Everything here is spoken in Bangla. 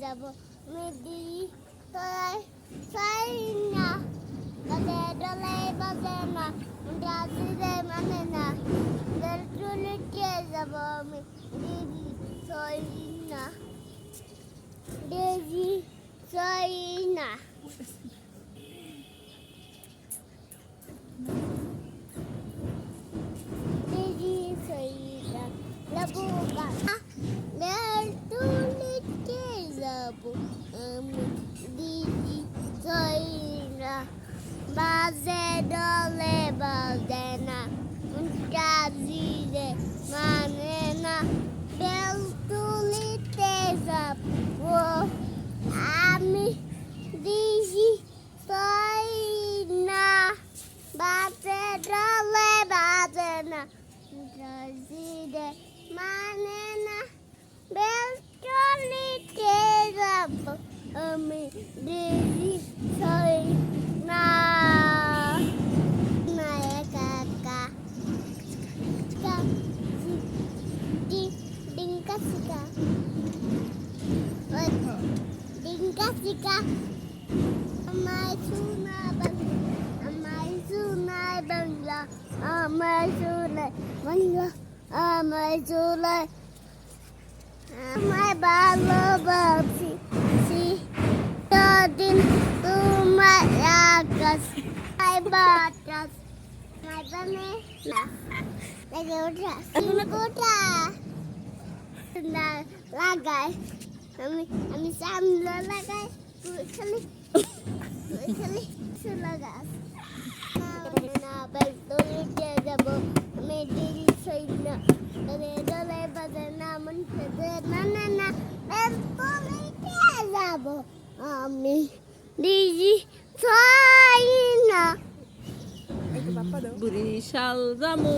যাব মেদি তোরাই চাই না বাজে ডলে বাজে না ডাজিরে মানে না দলটুলিকে যাব আমি দিদি চাই না দিদি চাই না দিদি চাই না লাবুকা দলটুলিকে যাব আমি দিদি চাই না বাজে ডলে বাজে না ডাজিরে মানে না বেল তুলিতে যাব আমি দিদি চাই না বাজে ডলে বাজে না ডাজিরে মানে না বেল তুলিতে যাব আমি দিদি চাই না Sika amai suna bangla amai balo babsi si tadin tumai akas ai batas mai bane na lagi udah na lagai আমি সামনে লাগাই খালি লাগাস না বেল তুলিতে যাব আমি দিদি চাই না ডলে বাজে না মন খেতে না বেল তুলিতে যাব আমি দিদি চাই না বরিশাল জামু